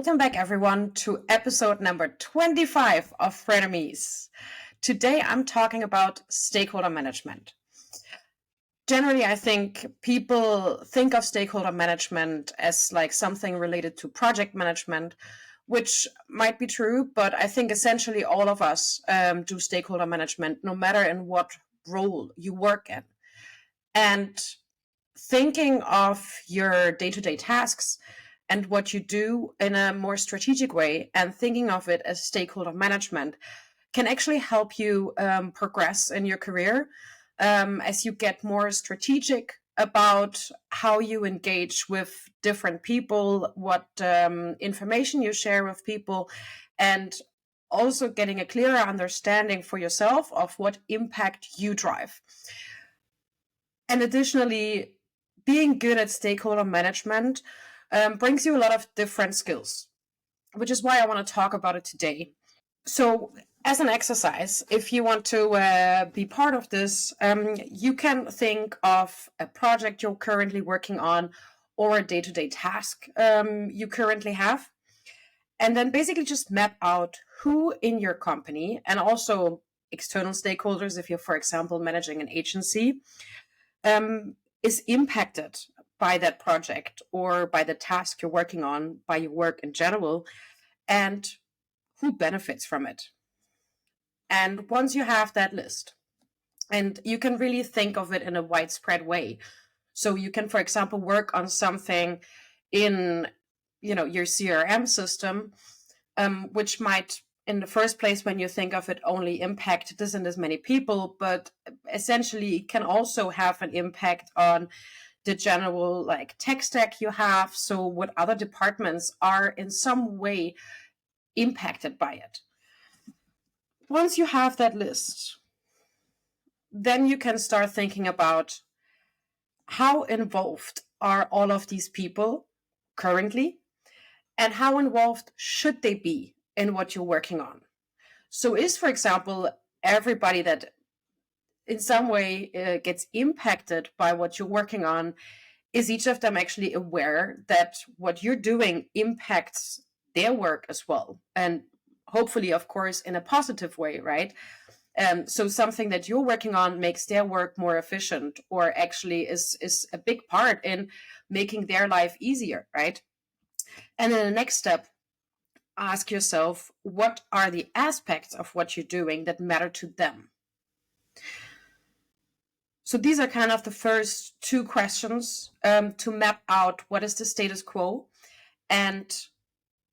Welcome back, everyone, to episode number 25 of Frenemies. Today, I'm talking about stakeholder management. Generally, I think people think of stakeholder management as like something related to project management, which might be true, but I think essentially all of us do stakeholder management, no matter in what role you work in. And thinking of your day-to-day tasks and what you do in a more strategic way and thinking of it as stakeholder management can actually help you progress in your career as you get more strategic about how you engage with different people, what information you share with people, and also getting a clearer understanding for yourself of what impact you drive. And additionally, being good at stakeholder management brings you a lot of different skills, which is why I want to talk about it today. So as an exercise, if you want to be part of this, you can think of a project you're currently working on or a day-to-day task you currently have. And then basically just map out who in your company and also external stakeholders, if you're, for example, managing an agency, is impacted by that project or by the task you're working on, by your work in general, and who benefits from it. And once you have that list, and you can really think of it in a widespread way. So you can, for example, work on something in, your CRM system, which might, in the first place, when you think of it, only impact this and this many people, but essentially it can also have an impact on the general tech stack you have. So what other departments are in some way impacted by it. Once you have that list, then you can start thinking about how involved are all of these people currently, and how involved should they be in what you're working on. So is, for example, everybody that in some way gets impacted by what you're working on, is each of them actually aware that what you're doing impacts their work as well? And hopefully, of course, in a positive way, right? So something that you're working on makes their work more efficient, or actually is a big part in making their life easier, right? And then the next step, ask yourself, what are the aspects of what you're doing that matter to them? So these are kind of the first two questions to map out what is the status quo and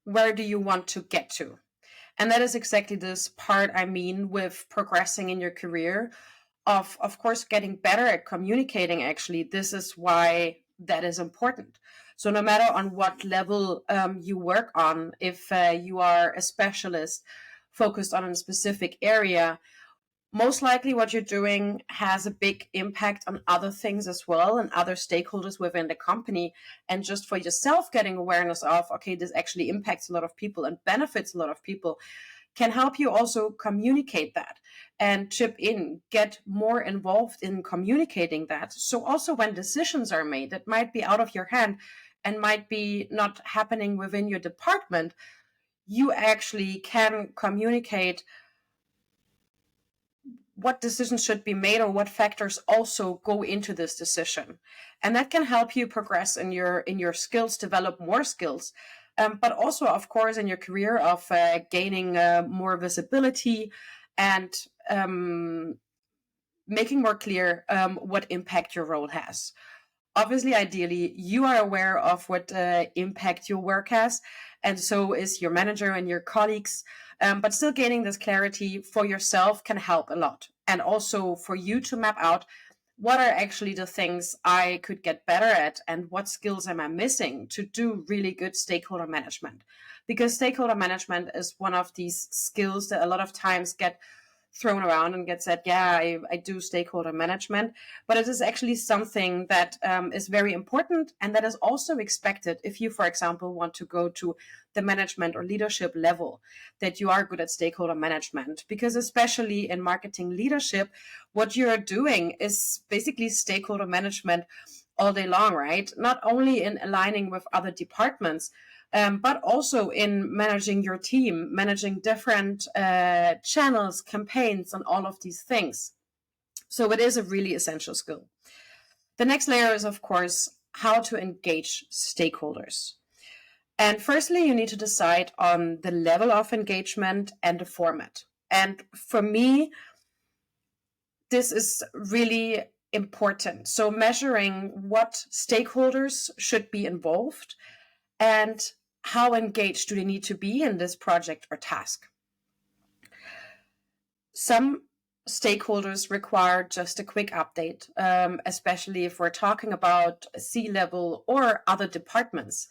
where do you want to get to. And that is exactly this part I mean with progressing in your career, of course, getting better at communicating. Actually, this is why that is important. So no matter on what level you work on, if you are a specialist focused on a specific area, most likely what you're doing has a big impact on other things as well and other stakeholders within the company. And just for yourself, getting awareness of, okay, this actually impacts a lot of people and benefits a lot of people, can help you also communicate that and chip in, get more involved in communicating that. So also when decisions are made that might be out of your hand and might be not happening within your department, you actually can communicate what decisions should be made or what factors also go into this decision. And that can help you progress in your skills, develop more skills, but also, of course, in your career of gaining more visibility and making more clear what impact your role has. Obviously, ideally, you are aware of what impact your work has, and so is your manager and your colleagues. But still gaining this clarity for yourself can help a lot. And also for you to map out what are actually the things I could get better at and what skills am I missing to do really good stakeholder management. Because stakeholder management is one of these skills that a lot of times get thrown around and get said, yeah, I do stakeholder management, but it is actually something that is very important and that is also expected if you, for example, want to go to the management or leadership level, that you are good at stakeholder management. Because especially in marketing leadership, what you're doing is basically stakeholder management all day long, right? Not only in aligning with other departments, but also in managing your team, managing different channels, campaigns, and all of these things. So it is a really essential skill. The next layer is, of course, how to engage stakeholders. And firstly, you need to decide on the level of engagement and the format. And for me, this is really important. So measuring what stakeholders should be involved and how engaged do they need to be in this project or task. Some stakeholders require just a quick update, especially if we're talking about C-level or other departments.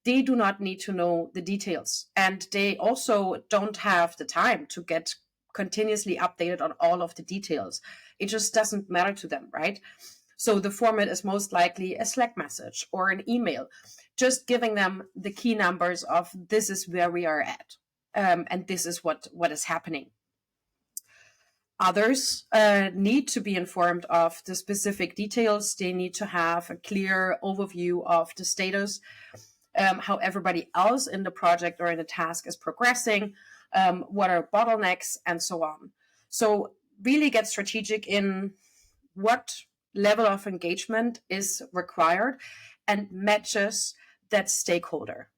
They do not need to know the details, and they also don't have the time to get continuously updated on all of the details. It just doesn't matter to them, right? So the format is most likely a Slack message or an email, just giving them the key numbers of this is where we are at, and this is what is happening. Others need to be informed of the specific details. They need to have a clear overview of the status, how everybody else in the project or in the task is progressing, what are bottlenecks, and so on. So really get strategic in what level of engagement is required and matches that stakeholder.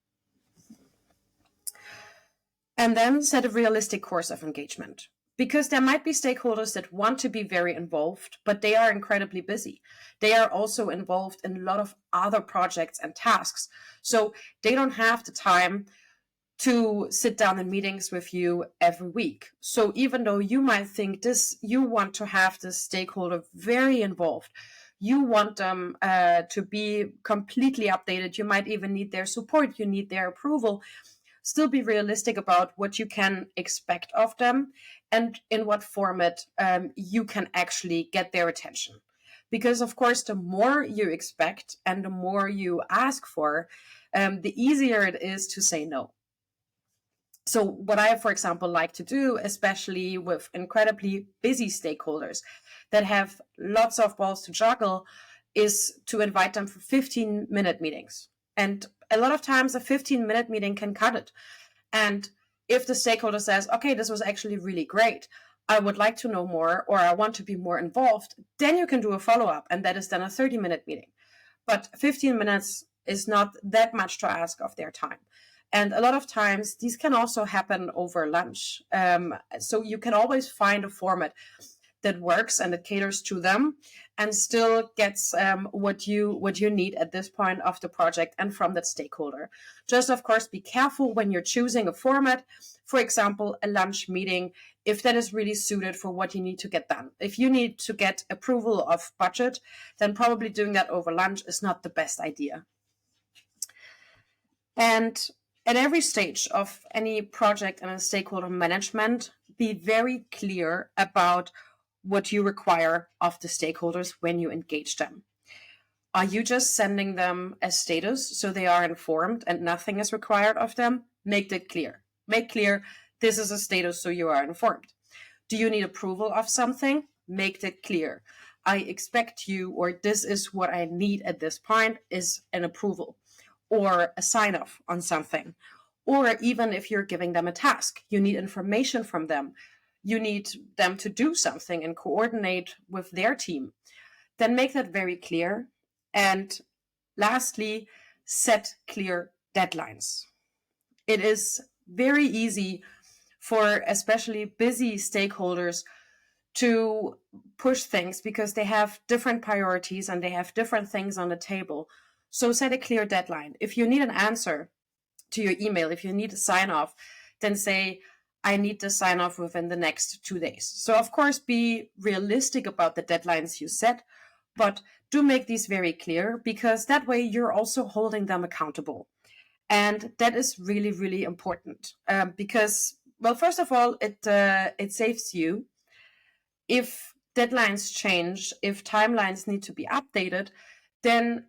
And then set a realistic course of engagement. Because there might be stakeholders that want to be very involved, but they are incredibly busy. They are also involved in a lot of other projects and tasks. So they don't have the time to sit down in meetings with you every week. So even though you might think you want to have this stakeholder very involved, you want them to be completely updated. You might even need their support. You need their approval. Still be realistic about what you can expect of them and in what format you can actually get their attention. Because, of course, the more you expect and the more you ask for, the easier it is to say no. So what I, for example, like to do, especially with incredibly busy stakeholders that have lots of balls to juggle, is to invite them for 15-minute meetings. And a lot of times a 15-minute meeting can cut it. And if the stakeholder says, okay, this was actually really great, I would like to know more, or I want to be more involved, then you can do a follow-up, and that is then a 30-minute meeting. But 15 minutes is not that much to ask of their time. And a lot of times these can also happen over lunch. So you can always find a format that works and that caters to them and still gets what you need at this point of the project and from that stakeholder. Just, of course, be careful when you're choosing a format. For example, a lunch meeting, if that is really suited for what you need to get done. If you need to get approval of budget, then probably doing that over lunch is not the best idea. And at every stage of any project and stakeholder management, be very clear about what you require of the stakeholders when you engage them. Are you just sending them a status so they are informed and nothing is required of them? Make that clear. Make clear this is a status so you are informed. Do you need approval of something? Make that clear. I expect you, or this is what I need at this point, is an approval or a sign-off on something. Or even if you're giving them a task, you need information from them. You need them to do something and coordinate with their team. Then make that very clear. And lastly, set clear deadlines. It is very easy for especially busy stakeholders to push things because they have different priorities and they have different things on the table. So set a clear deadline. If you need an answer to your email, if you need a sign off, then say, I need to sign off within the next 2 days. So of course, be realistic about the deadlines you set, but do make these very clear because that way you're also holding them accountable. And that is really, really important because, well, first of all, it saves you. If deadlines change, if timelines need to be updated, then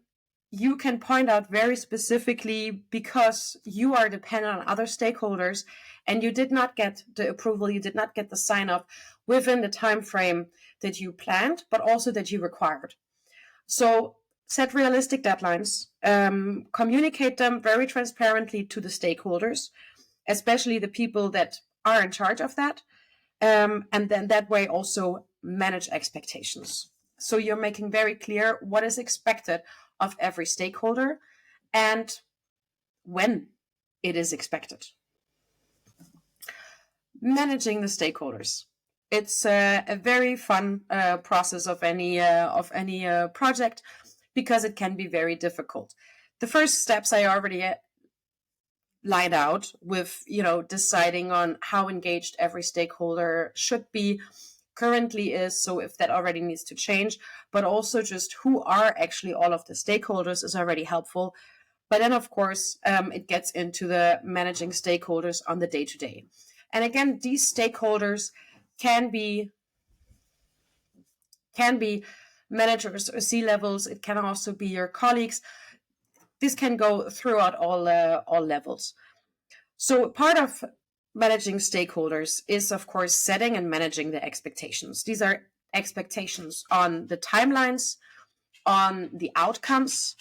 you can point out very specifically because you are dependent on other stakeholders and you did not get the approval, you did not get the sign off within the time frame that you planned, but also that you required. So set realistic deadlines, communicate them very transparently to the stakeholders, especially the people that are in charge of that. And then that way also manage expectations. So you're making very clear what is expected of every stakeholder and when it is expected. Managing the stakeholders. It's a very fun process of any project, because it can be very difficult. The first steps I already lined out with, deciding on how engaged every stakeholder should be currently is, so if that already needs to change, but also just who are actually all of the stakeholders is already helpful. But then, of course, it gets into the managing stakeholders on the day-to-day. And again, these stakeholders can be managers or C-levels. It can also be your colleagues. This can go throughout all levels. So part of managing stakeholders is, of course, setting and managing the expectations. These are expectations on the timelines, on the outcomes,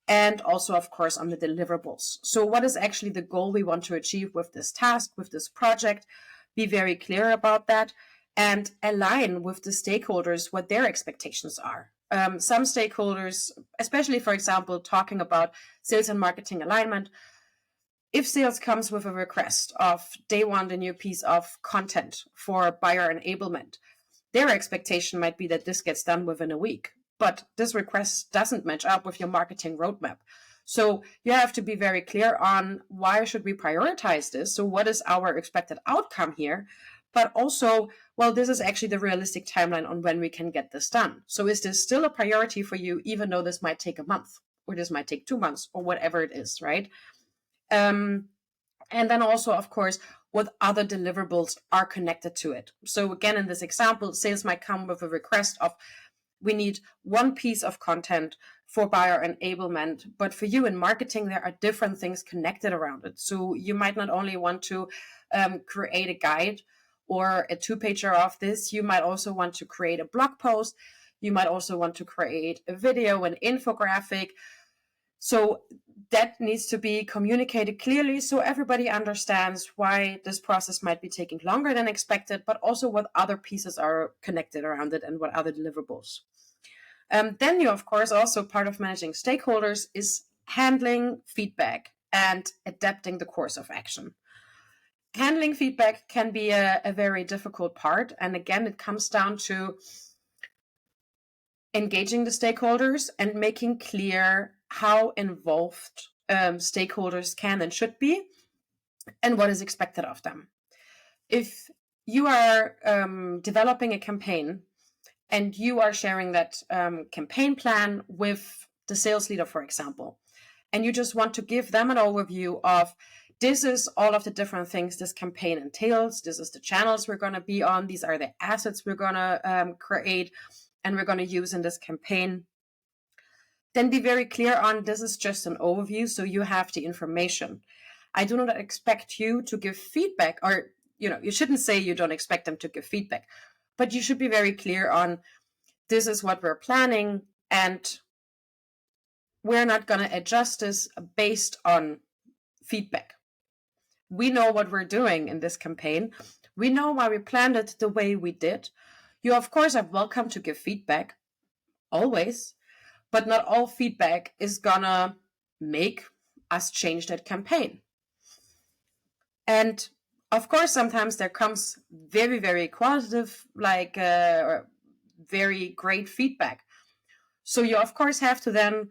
and also, of course, on the deliverables. So what is actually the goal we want to achieve with this task, with this project? Be very clear about that and align with the stakeholders what their expectations are. Some stakeholders, especially, for example, talking about sales and marketing alignment, if sales comes with a request of they want a new piece of content for buyer enablement, their expectation might be that this gets done within a week, but this request doesn't match up with your marketing roadmap. So you have to be very clear on why should we prioritize this? So what is our expected outcome here? But also, well, this is actually the realistic timeline on when we can get this done. So is this still a priority for you, even though this might take a month, or this might take 2 months, or whatever it is, right? And then also, of course, what other deliverables are connected to it. So again, in this example, sales might come with a request of, we need one piece of content for buyer enablement, but for you in marketing, there are different things connected around it. So you might not only want to create a guide or a 2-pager of this, you might also want to create a blog post. You might also want to create a video, an infographic. So that needs to be communicated clearly so everybody understands why this process might be taking longer than expected, but also what other pieces are connected around it and what other deliverables. Then you, of course, also part of managing stakeholders is handling feedback and adapting the course of action. Handling feedback can be a very difficult part. And again, it comes down to engaging the stakeholders and making clear how involved stakeholders can and should be and what is expected of them. If you are developing a campaign and you are sharing that campaign plan with the sales leader, for example, and you just want to give them an overview of, this is all of the different things this campaign entails, this is the channels we're going to be on, these are the assets we're going to create and we're going to use in this campaign, then be very clear on, this is just an overview, so you have the information. I do not expect you to give feedback, or you shouldn't say you don't expect them to give feedback, but you should be very clear on, this is what we're planning, and we're not going to adjust this based on feedback. We know what we're doing in this campaign. We know why we planned it the way we did. You, of course, are welcome to give feedback, always, but not all feedback is gonna make us change that campaign. And of course, sometimes there comes very, very qualitative, or very great feedback. So you, of course, have to then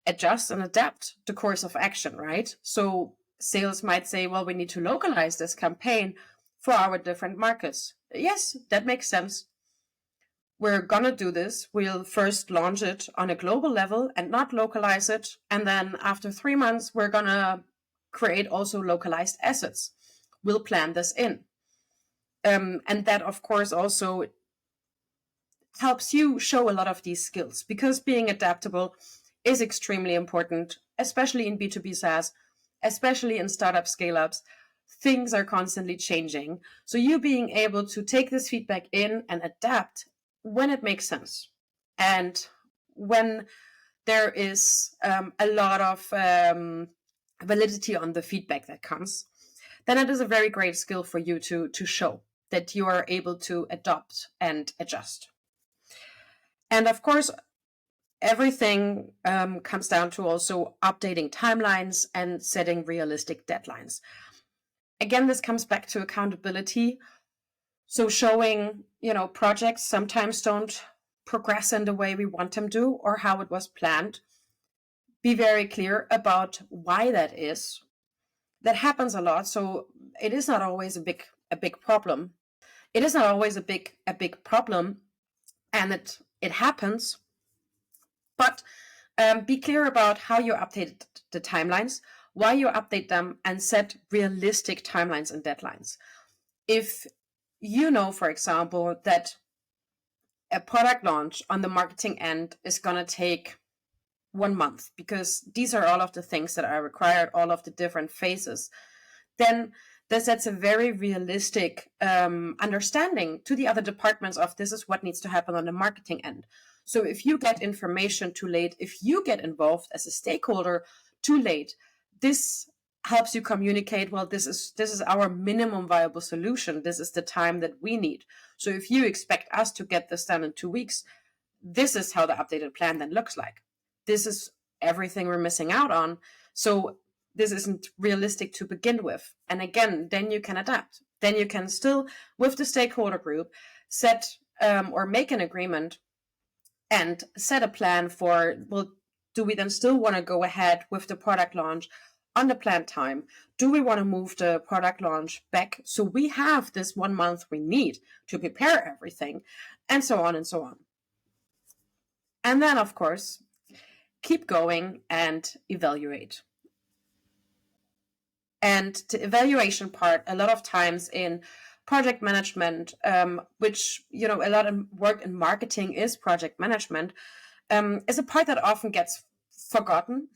adjust and adapt the course of action, right? So sales might say, well, we need to localize this campaign for our different markets. Yes, that makes sense. We're going to do this. We'll first launch it on a global level and not localize it. And then after 3 months, we're going to create also localized assets. We'll plan this in. And that, of course, also helps you show a lot of these skills, because being adaptable is extremely important, especially in B2B SaaS, especially in startup scale-ups. Things are constantly changing. So you being able to take this feedback in and adapt when it makes sense. And when there is a lot of validity on the feedback that comes, then it is a very great skill for you to show that you are able to adopt and adjust. And of course, everything comes down to also updating timelines and setting realistic deadlines. Again, this comes back to accountability. So showing, projects sometimes don't progress in the way we want them to or how it was planned. Be very clear about why that is. That happens a lot, so it is not always a big problem. It is not always a big problem, and it happens. But be clear about how you update the timelines, why you update them, and set realistic timelines and deadlines. If you know, for example, that a product launch on the marketing end is going to take 1 month, because these are all of the things that are required, all of the different phases, then this sets a very realistic understanding to the other departments of this is what needs to happen on the marketing end. So if you get information too late, if you get involved as a stakeholder too late, this helps you communicate, well, this is our minimum viable solution. This is the time that we need. So if you expect us to get this done in 2 weeks, this is how the updated plan then looks like. This is everything we're missing out on. So this isn't realistic to begin with. And again, then you can adapt. Then you can still, with the stakeholder group, set or make an agreement and set a plan for, well, do we then still want to go ahead with the product launch on the planned time? Do we want to move the product launch back so we have this 1 month we need to prepare everything, and so on and so on. And then, of course, keep going and evaluate. And the evaluation part, a lot of times in project management, which, a lot of work in marketing is project management, is a part that often gets forgotten.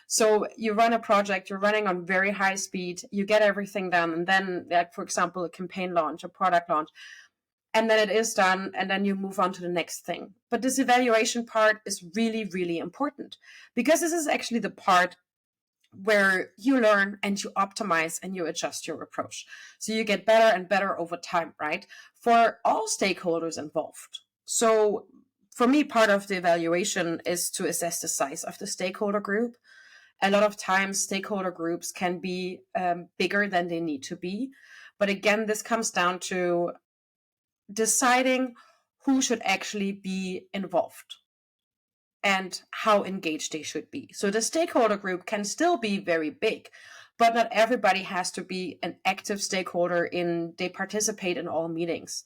So you run a project, you're running on very high speed, you get everything done, and then, like, for example, a campaign launch, a product launch, and then it is done, and then you move on to the next thing. But this evaluation part is really, really important, because this is actually the part where you learn and you optimize and you adjust your approach. So you get better and better over time, right? For all stakeholders involved. So for me, part of the evaluation is to assess the size of the stakeholder group. A lot of times stakeholder groups can be bigger than they need to be. But again, this comes down to deciding who should actually be involved and how engaged they should be. So the stakeholder group can still be very big, but not everybody has to be an active stakeholder they participate in all meetings.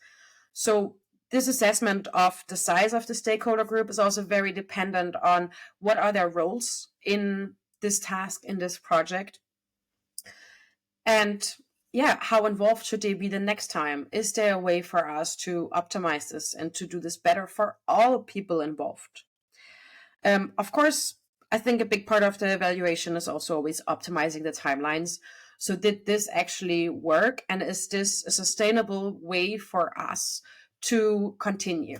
So this assessment of the size of the stakeholder group is also very dependent on what are their roles in this task, in this project. And how involved should they be the next time? Is there a way for us to optimize this and to do this better for all people involved? Of course, I think a big part of the evaluation is also always optimizing the timelines. So did this actually work? And is this a sustainable way for us to continue?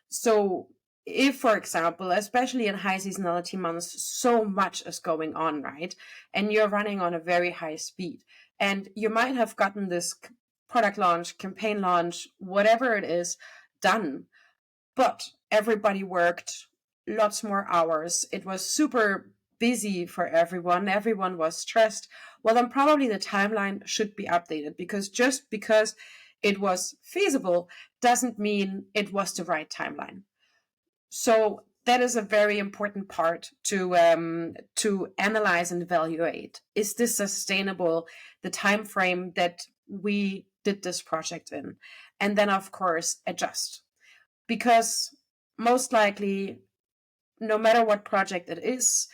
So if, for example, especially in high seasonality months, so much is going on, right? And you're running on a very high speed, and you might have gotten this product launch, campaign launch, whatever it is, done, but everybody worked lots more hours. It was super busy for everyone. Everyone was stressed. Well, then probably the timeline should be updated, because just because it was feasible doesn't mean it was the right timeline. So that is a very important part to analyze and evaluate. Is this sustainable, the time frame that we did this project in? And then, of course, adjust. Because most likely, no matter what project it is,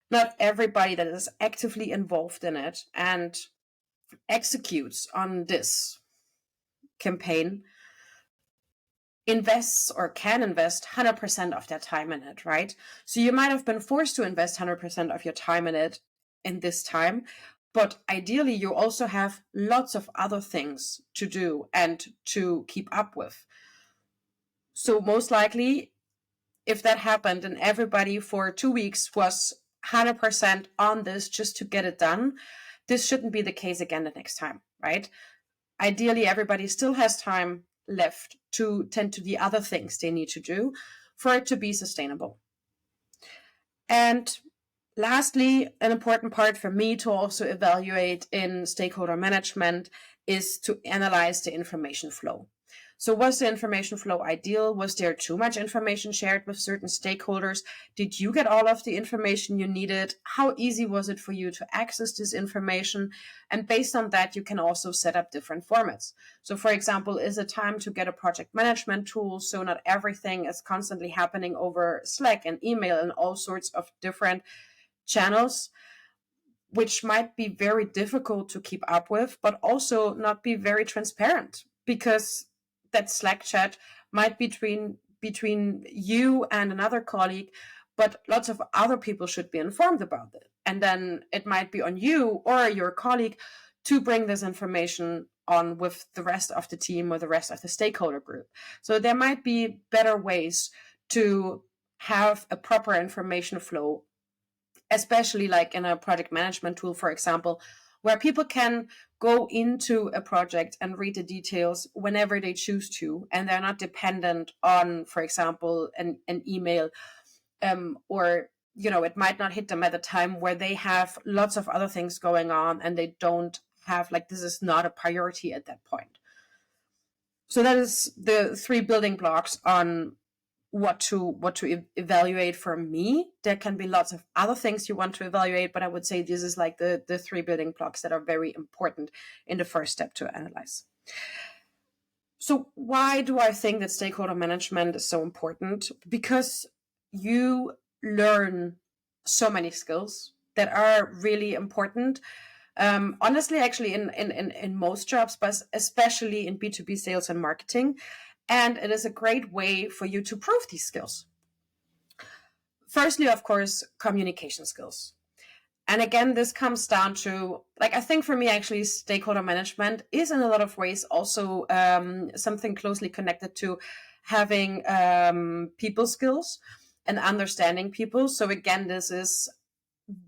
not everybody that is actively involved in it and executes on this campaign invests or can invest 100% of their time in it, right? So you might have been forced to invest 100% of your time in it in this time, but ideally you also have lots of other things to do and to keep up with. So most likely if that happened and everybody for 2 weeks was 100% on this just to get it done, this shouldn't be the case again the next time, right? Ideally, everybody still has time left to tend to the other things they need to do for it to be sustainable. And lastly, an important part for me to also evaluate in stakeholder management is to analyze the information flow. So was the information flow ideal? Was there too much information shared with certain stakeholders? Did you get all of the information you needed? How easy was it for you to access this information? And based on that, you can also set up different formats. So for example, is it time to get a project management tool so not everything is constantly happening over Slack and email and all sorts of different channels, which might be very difficult to keep up with, but also not be very transparent, because that Slack chat might be between you and another colleague, but lots of other people should be informed about it. And then it might be on you or your colleague to bring this information on with the rest of the team or the rest of the stakeholder group. So there might be better ways to have a proper information flow, especially like in a project management tool, for example, where people can go into a project and read the details whenever they choose to, and they're not dependent on, for example, an email, or it might not hit them at a time where they have lots of other things going on and they don't have, like, this is not a priority at that point. So that is the 3 building blocks on what to evaluate for me. There can be lots of other things you want to evaluate, but I would say this is like the 3 building blocks that are very important in the first step to analyze. So why do I think that stakeholder management is so important? Because you learn so many skills that are really important. Honestly, actually in most jobs, but especially in B2B sales and marketing. And it is a great way for you to prove these skills. Firstly, of course, communication skills. And again, this comes down to, I think for me, actually, stakeholder management is in a lot of ways also something closely connected to having people skills and understanding people. So again, this is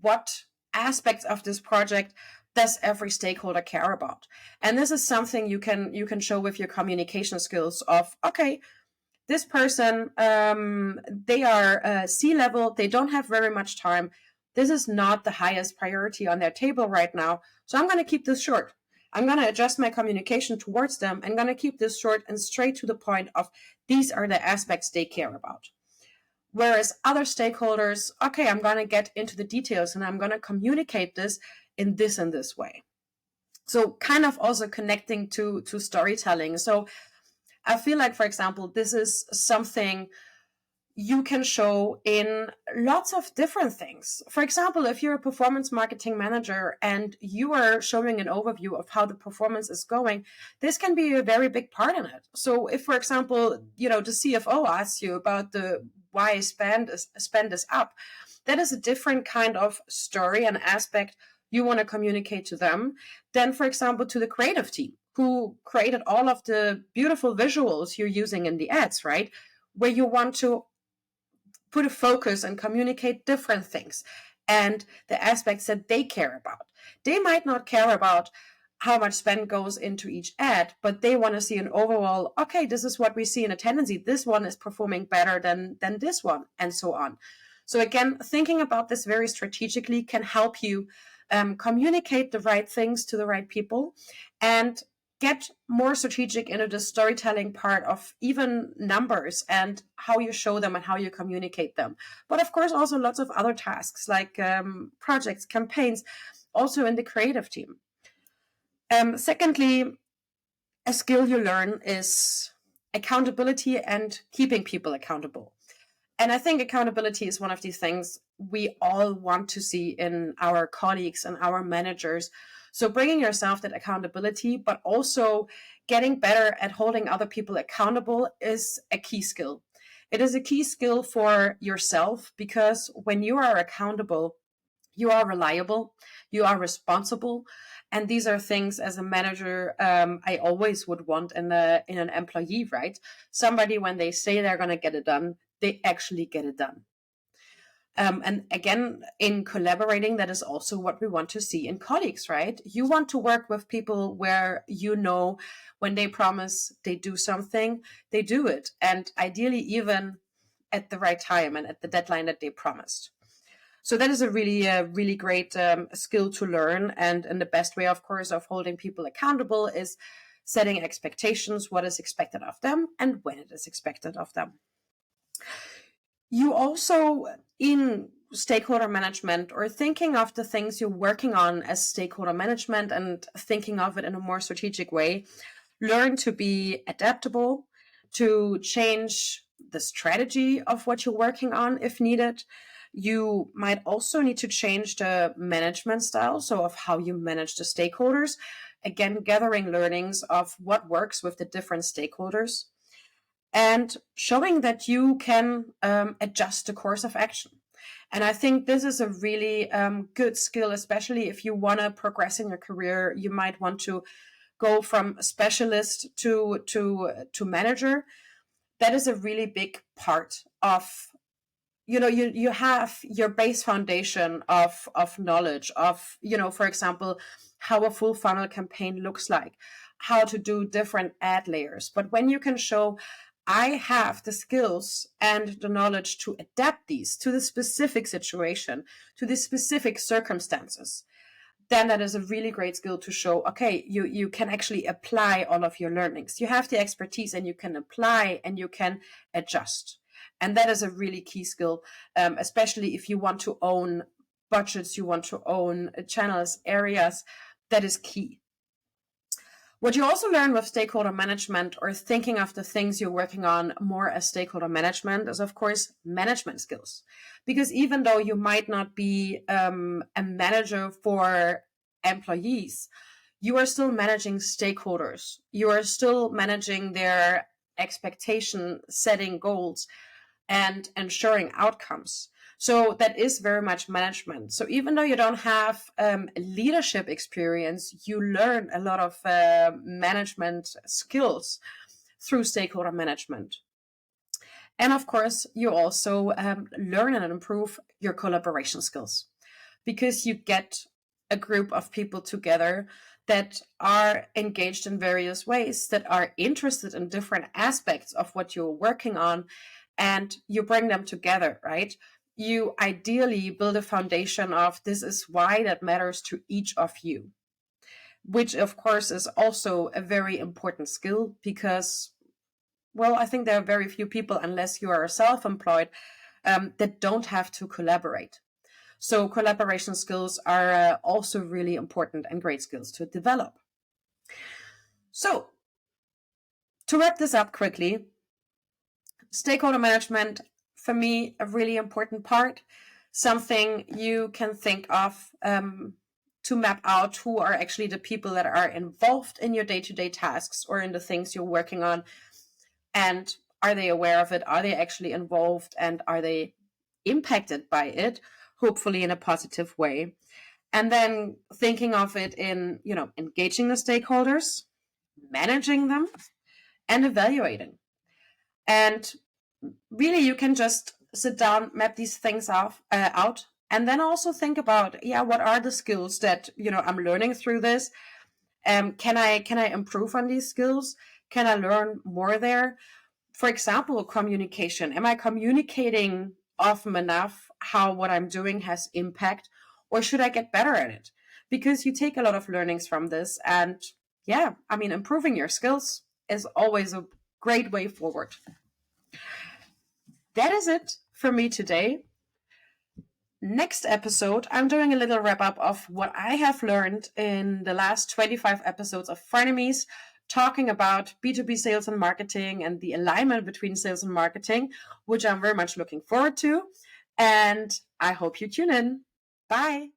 what aspects of this project does every stakeholder care about? And this is something you can show with your communication skills of, okay, this person, they are C-level, they don't have very much time. This is not the highest priority on their table right now. So I'm going to keep this short. I'm going to adjust my communication towards them. I'm going to keep this short and straight to the point of these are the aspects they care about. Whereas other stakeholders, okay, I'm going to get into the details and I'm going to communicate this in this and this way. So kind of also connecting to storytelling. So I feel like, for example, this is something you can show in lots of different things. For example, if you're a performance marketing manager and you are showing an overview of how the performance is going, this can be a very big part in it. So if, for example, the CFO asks you about the why spend is up, that is a different kind of story and aspect you want to communicate to them than, for example, to the creative team who created all of the beautiful visuals you're using in the ads, right? Where you want to put a focus and communicate different things and the aspects that they care about. They might not care about how much spend goes into each ad, but they want to see an overall, okay, this is what we see in a tendency. This one is performing better than this one, and so on. So again, thinking about this very strategically can help you communicate the right things to the right people and get more strategic into the storytelling part of even numbers and how you show them and how you communicate them. But of course, also lots of other tasks like projects, campaigns, also in the creative team. Secondly, a skill you learn is accountability and keeping people accountable. And I think accountability is one of these things we all want to see in our colleagues and our managers. So bringing yourself that accountability, but also getting better at holding other people accountable is a key skill. It is a key skill for yourself because when you are accountable, you are reliable, you are responsible. And these are things as a manager I always would want in an employee, right? Somebody, when they say they're going to get it done, they actually get it done. And again, in collaborating, that is also what we want to see in colleagues, right? You want to work with people where you know when they promise they do something, they do it. And ideally, even at the right time and at the deadline that they promised. So that is a really great skill to learn. And the best way, of course, of holding people accountable is setting expectations, what is expected of them and when it is expected of them. You also, in stakeholder management or thinking of the things you're working on as stakeholder management and thinking of it in a more strategic way, learn to be adaptable, to change the strategy of what you're working on if needed. You might also need to change the management style, so of how you manage the stakeholders. Again, gathering learnings of what works with the different stakeholders and showing that you can adjust the course of action. And I think this is a really good skill, especially if you want to progress in your career. You might want to go from specialist to manager. That is a really big part of, you have your base foundation of knowledge of, for example, how a full funnel campaign looks like, how to do different ad layers. But when you can show, I have the skills and the knowledge to adapt these to the specific situation, to the specific circumstances, then that is a really great skill to show, okay, you can actually apply all of your learnings. You have the expertise and you can apply and you can adjust. And that is a really key skill, especially if you want to own budgets, you want to own channels, areas. That is key. What you also learn with stakeholder management or thinking of the things you're working on more as stakeholder management is, of course, management skills. Because even though you might not be a manager for employees, you are still managing stakeholders. You are still managing their expectation, setting goals, and ensuring outcomes. So that is very much management. So even though you don't have leadership experience, you learn a lot of management skills through stakeholder management. And of course, you also learn and improve your collaboration skills because you get a group of people together that are engaged in various ways, that are interested in different aspects of what you're working on, and you bring them together, right? You ideally build a foundation of this is why that matters to each of you, which of course is also a very important skill because, well, I think there are very few people, unless you are self-employed, that don't have to collaborate. So collaboration skills are also really important and great skills to develop. So to wrap this up quickly, stakeholder management, for me, a really important part, something you can think of to map out who are actually the people that are involved in your day-to-day tasks or in the things you're working on. And are they aware of it? Are they actually involved? And are they impacted by it? Hopefully in a positive way. And then thinking of it in, engaging the stakeholders, managing them, and evaluating. And really, you can just sit down, map these things out, and then also think about, what are the skills that, I'm learning through this? Can I improve on these skills? Can I learn more there? For example, communication. Am I communicating often enough how what I'm doing has impact, or should I get better at it? Because you take a lot of learnings from this, and improving your skills is always a great way forward. That is it for me today. Next episode, I'm doing a little wrap up of what I have learned in the last 25 episodes of Frenemies, talking about B2B sales and marketing and the alignment between sales and marketing, which I'm very much looking forward to. And I hope you tune in. Bye.